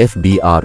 (FBR)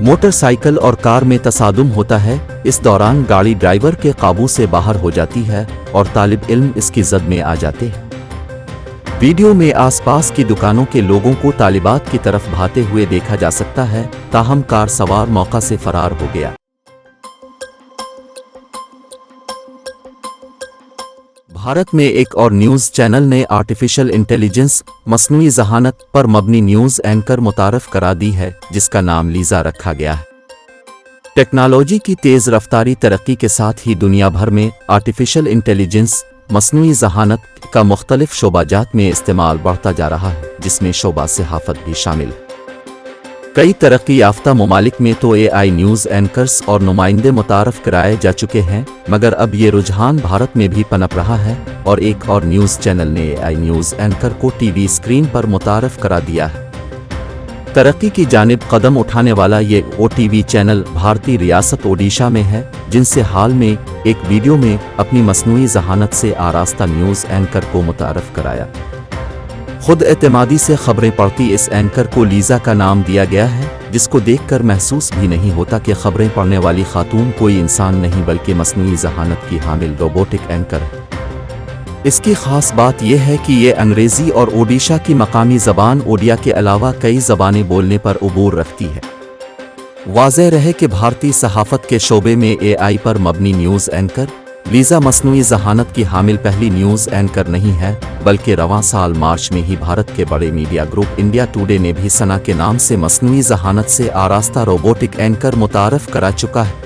motor cycle اور کار میں تصادم ہوتا ہے۔ اس دوران گاڑی ڈرائیور کے قابو سے باہر ہو جاتی ہے اور طالب علم اس کی زد میں آ جاتے ہیں۔ ویڈیو میں آس پاس کی دکانوں کے لوگوں کو طالبات کی طرف بھاگتے ہوئے دیکھا جا سکتا ہے، تاہم کار سوار موقع سے فرار ہو گیا۔ بھارت میں ایک اور نیوز چینل نے آرٹیفیشل انٹیلیجنس مصنوعی ذہانت پر مبنی نیوز اینکر متعارف کرا دی ہے، جس کا نام لیزا رکھا گیا ہے۔ ٹیکنالوجی کی تیز رفتاری ترقی کے ساتھ ہی دنیا بھر میں آرٹیفیشل انٹیلیجنس مصنوعی ذہانت کا مختلف شعبہ جات میں استعمال بڑھتا جا رہا ہے، جس میں شعبہ صحافت بھی شامل ہے۔ کئی ترقی یافتہ ممالک میں تو اے آئی نیوز اینکرز اور نمائندے متعارف کرائے جا چکے ہیں، مگر اب یہ رجحان بھارت میں بھی پنپ رہا ہے اور ایک اور نیوز چینل نے اے آئی نیوز اینکر کو ٹی وی اسکرین پر متعارف کرا دیا ہے۔ ترقی کی جانب قدم اٹھانے والا یہ او ٹی وی چینل بھارتی ریاست اوڈیشہ میں ہے، جن سے حال میں ایک ویڈیو میں اپنی مصنوعی ذہانت سے آراستہ نیوز اینکر کو متعارف کرایا۔ خود اعتمادی سے خبریں پڑھتی اس اینکر کو لیزا کا نام دیا گیا ہے، جس کو دیکھ کر محسوس بھی نہیں ہوتا کہ خبریں پڑھنے والی خاتون کوئی انسان نہیں بلکہ مصنوعی ذہانت کی حامل روبوٹک اینکر ہے۔ اس کی خاص بات یہ ہے کہ یہ انگریزی اور اوڈیشہ کی مقامی زبان اوڈیا کے علاوہ کئی زبانیں بولنے پر عبور رکھتی ہے۔ واضح رہے کہ بھارتی صحافت کے شعبے میں اے آئی پر مبنی نیوز اینکر لیزا مصنوعی ذہانت کی حامل پہلی نیوز اینکر نہیں ہے، بلکہ رواں سال مارچ میں ہی بھارت کے بڑے میڈیا گروپ انڈیا ٹوڈے نے بھی سنا کے نام سے مصنوعی ذہانت سے آراستہ روبوٹک اینکر متعارف کرا چکا ہے۔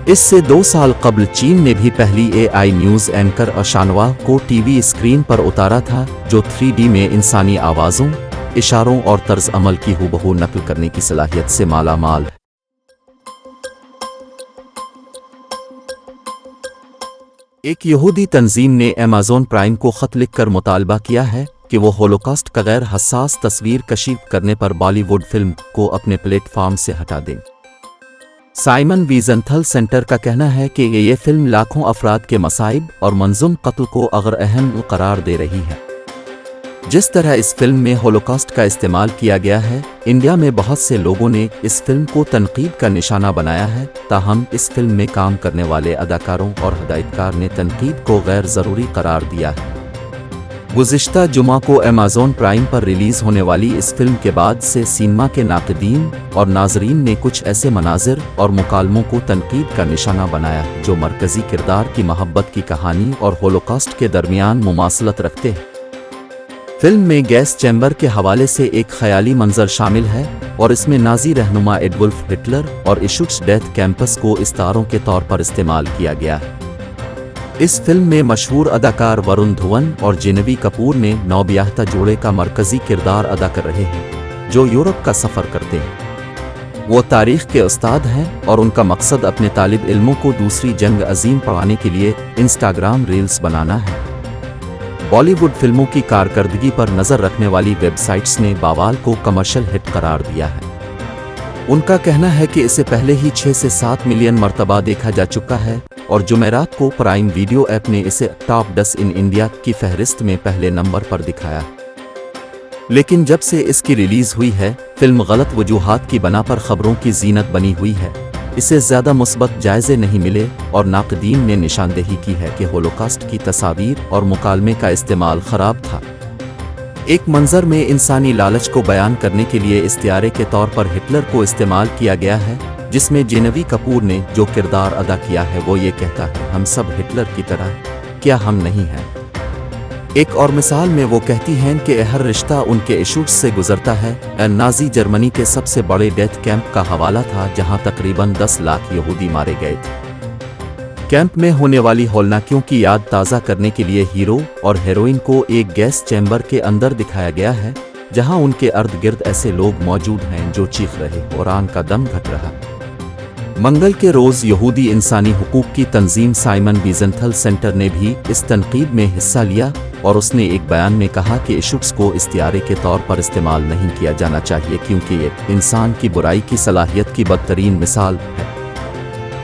اس سے 2 سال قبل چین نے بھی پہلی اے آئی نیوز اینکر اشانوا کو ٹی وی اسکرین پر اتارا تھا، جو 3D میں انسانی آوازوں، اشاروں اور طرز عمل کی ہو نقل کرنے کی صلاحیت سے مالا مال ہے۔ ایک یہودی تنظیم نے ایمیزون پرائم کو خط لکھ کر مطالبہ کیا ہے کہ وہ ہولوکاسٹ کا غیر حساس تصویر کشی کرنے پر بالی ووڈ فلم کو اپنے پلیٹ فارم سے ہٹا دیں۔ سائمن ویزنتھل سینٹر کا کہنا ہے کہ یہ فلم لاکھوں افراد کے مصائب اور منظم قتل کو اگر اہم قرار دے رہی ہے۔ جس طرح اس فلم میں ہولوکاسٹ کا استعمال کیا گیا ہے، انڈیا میں بہت سے لوگوں نے اس فلم کو تنقید کا نشانہ بنایا ہے، تاہم اس فلم میں کام کرنے والے اداکاروں اور ہدایتکار نے تنقید کو غیر ضروری قرار دیا ہے۔ گزشتہ جمعہ کو ایمیزون پرائم پر ریلیز ہونے والی اس فلم کے بعد سے سینما کے ناقدین اور ناظرین نے کچھ ایسے مناظر اور مکالموں کو تنقید کا نشانہ بنایا جو مرکزی کردار کی محبت کی کہانی اور ہولوکاسٹ کے درمیان مماثلت رکھتے ہیں۔ فلم میں گیس چیمبر کے حوالے سے ایک خیالی منظر شامل ہے اور اس میں نازی رہنما ایڈولف ہٹلر اور ایشوٹس ڈیتھ کیمپس کو استعاروں کے طور پر استعمال کیا گیا ہے۔ اس فلم میں مشہور اداکار ورن دھون اور جینوی کپور نے نوبیاہتا جوڑے کا مرکزی کردار ادا کر رہے ہیں، جو یورپ کا سفر کرتے ہیں۔ وہ تاریخ کے استاد ہیں اور ان کا مقصد اپنے طالب علموں کو دوسری جنگ عظیم پڑھانے کے لیے انسٹاگرام ریلز بنانا ہے۔ بالی ووڈ فلموں کی کارکردگی پر نظر رکھنے والی ویب سائٹس نے باوال کو کمرشل ہٹ قرار دیا ہے۔ ان کا کہنا ہے کہ اسے پہلے ہی 6 سے 7 ملین مرتبہ دیکھا جا چکا ہے اور جمعرات کو پرائم ویڈیو ایپ نے اسے ٹاپ 10 ان انڈیا کی فہرست میں پہلے نمبر پر دکھایا۔ لیکن جب سے اس کی ریلیز ہوئی ہے، فلم غلط وجوہات کی بنا پر خبروں کی زینت بنی ہوئی ہے، اسے زیادہ مثبت جائزے نہیں ملے اور ناقدین نے نشاندہی کی ہے کہ ہولوکاسٹ کی تصاویر اور مکالمے کا استعمال خراب تھا۔ ایک منظر میں انسانی لالچ کو بیان کرنے کے لیے استعارے کے طور پر ہٹلر کو استعمال کیا گیا ہے، جس میں جینوی کپور نے جو کردار ادا کیا ہے وہ یہ کہتا ہے، ہم سب ہٹلر کی طرح، کیا ہم نہیں ہیں؟ ایک اور مثال میں وہ کہتی ہیں کہ ہر رشتہ ان کے ایشوٹس سے گزرتا ہے۔ نازی جرمنی کے سب سے بڑے ڈیتھ کیمپ کا حوالہ تھا جہاں تقریباً 10 لاکھ یہودی مارے گئے تھے۔ کیمپ میں ہونے والی ہولناکیوں کی یاد تازہ کرنے کے لیے ہیرو اور ہیروئن کو ایک گیس چیمبر کے اندر دکھایا گیا ہے، جہاں ان کے ارد گرد ایسے لوگ موجود ہیں جو چیخ رہے اور ان کا دم گھٹ رہا۔ منگل کے روز یہودی انسانی حقوق کی تنظیم سائمن ویزنتھل سینٹر نے بھی اس تنقید میں حصہ لیا اور اس نے ایک بیان میں کہا کہ ایشوٹس کو استعارے کے طور پر استعمال نہیں کیا جانا چاہیے کیونکہ یہ انسان کی برائی کی صلاحیت کی بدترین مثال ہے۔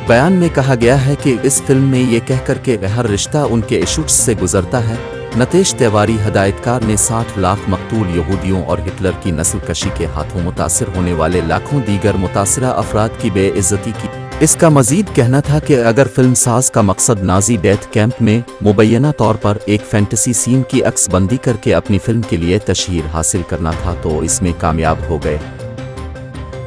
بیان میں کہا گیا ہے کہ اس فلم میں یہ کہہ کر کہ ہر رشتہ ان کے ایشوٹس سے گزرتا ہے، نتیش تیواری ہدایتکار نے 60 لاکھ مقتول یہودیوں اور ہٹلر کی نسل کشی کے ہاتھوں متاثر ہونے والے لاکھوں دیگر متاثرہ افراد کی بے عزتی کی۔ اس کا مزید کہنا تھا کہ اگر فلم ساز کا مقصد نازی ڈیتھ کیمپ میں مبینہ طور پر ایک فینٹسی سین کی عکس بندی کر کے اپنی فلم کے لیے تشہیر حاصل کرنا تھا تو اس میں کامیاب ہو گئے۔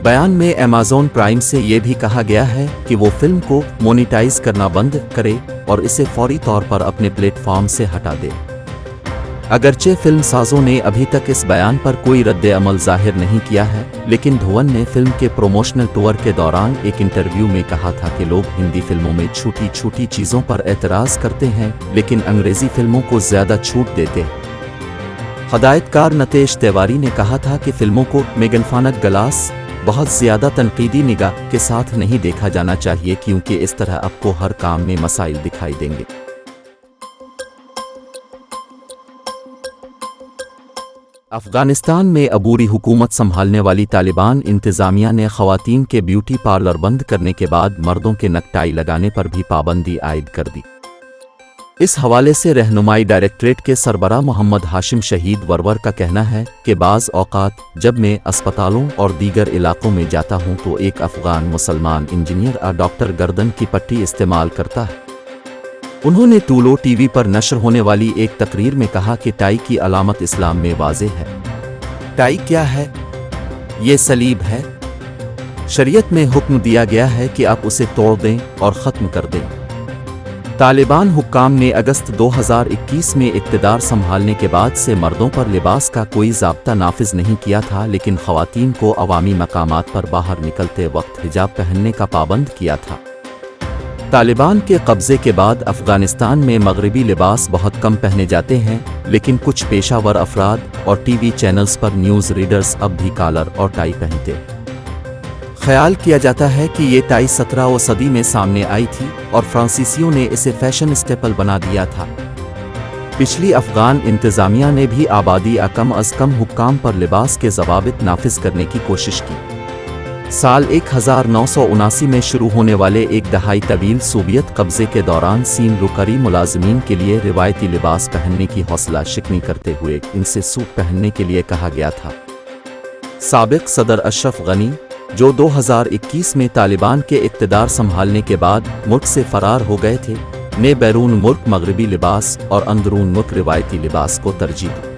بیان میں ایمیزون پرائم سے یہ بھی کہا گیا ہے کہ وہ فلم کو مونیٹائز کرنا بند کرے اور اسے فوری طور پر اپنے پلیٹ فارم سے ہٹا دے۔ اگرچہ فلم سازوں نے ابھی تک اس بیان پر کوئی رد عمل ظاہر نہیں کیا ہے، لیکن دھون نے فلم کے پروموشنل ٹور کے دوران ایک انٹرویو میں کہا تھا کہ لوگ ہندی فلموں میں چھوٹی چھوٹی چیزوں پر اعتراض کرتے ہیں لیکن انگریزی فلموں کو زیادہ چھوٹ دیتے ہیں۔ ہدایتکار نتیش تیواری نے کہا تھا کہ فلموں کو میگنفانک گلاس بہت زیادہ تنقیدی نگاہ کے ساتھ نہیں دیکھا جانا چاہیے کیونکہ اس طرح آپ کو ہر کام میں مسائل دکھائی دیں گے۔ افغانستان میں عبوری حکومت سنبھالنے والی طالبان انتظامیہ نے خواتین کے بیوٹی پارلر بند کرنے کے بعد مردوں کے نکٹائی لگانے پر بھی پابندی عائد کر دی۔ اس حوالے سے رہنمائی ڈائریکٹریٹ کے سربراہ محمد ہاشم شہید ورور کا کہنا ہے کہ بعض اوقات جب میں اسپتالوں اور دیگر علاقوں میں جاتا ہوں تو ایک افغان مسلمان انجینئر ڈاکٹر گردن کی پٹی استعمال کرتا ہے۔ انہوں نے ٹولو ٹی وی پر نشر ہونے والی ایک تقریر میں کہا کہ ٹائی کی علامت اسلام میں واضح ہے۔ ٹائی کیا ہے؟ یہ صلیب ہے۔ شریعت میں حکم دیا گیا ہے کہ آپ اسے توڑ دیں اور ختم کر دیں۔ طالبان حکام نے اگست 2021 میں اقتدار سنبھالنے کے بعد سے مردوں پر لباس کا کوئی ضابطہ نافذ نہیں کیا تھا لیکن خواتین کو عوامی مقامات پر باہر نکلتے وقت حجاب پہننے کا پابند کیا تھا۔ طالبان کے قبضے کے بعد افغانستان میں مغربی لباس بہت کم پہنے جاتے ہیں لیکن کچھ پیشہ ور افراد اور ٹی وی چینلز پر نیوز ریڈرز اب بھی کالر اور ٹائی پہنتے ہیں۔ خیال کیا جاتا ہے کہ یہ ٹائی 17ویں صدی میں سامنے آئی تھی اور فرانسیسیوں نے اسے فیشن اسٹیپل بنا دیا تھا۔ پچھلی افغان انتظامیہ نے بھی آبادی کم از کم حکام پر لباس کے ضوابط نافذ کرنے کی کوشش کی۔ سال 1979 میں شروع ہونے والے ایک دہائی طویل سوویت قبضے کے دوران سین روکری ملازمین کے لیے روایتی لباس پہننے کی حوصلہ شکنی کرتے ہوئے ان سے سوٹ پہننے کے لیے کہا گیا تھا۔ سابق صدر اشرف غنی، جو 2021 میں طالبان کے اقتدار سنبھالنے کے بعد ملک سے فرار ہو گئے تھے، نے بیرون ملک مغربی لباس اور اندرون ملک روایتی لباس کو ترجیح دی۔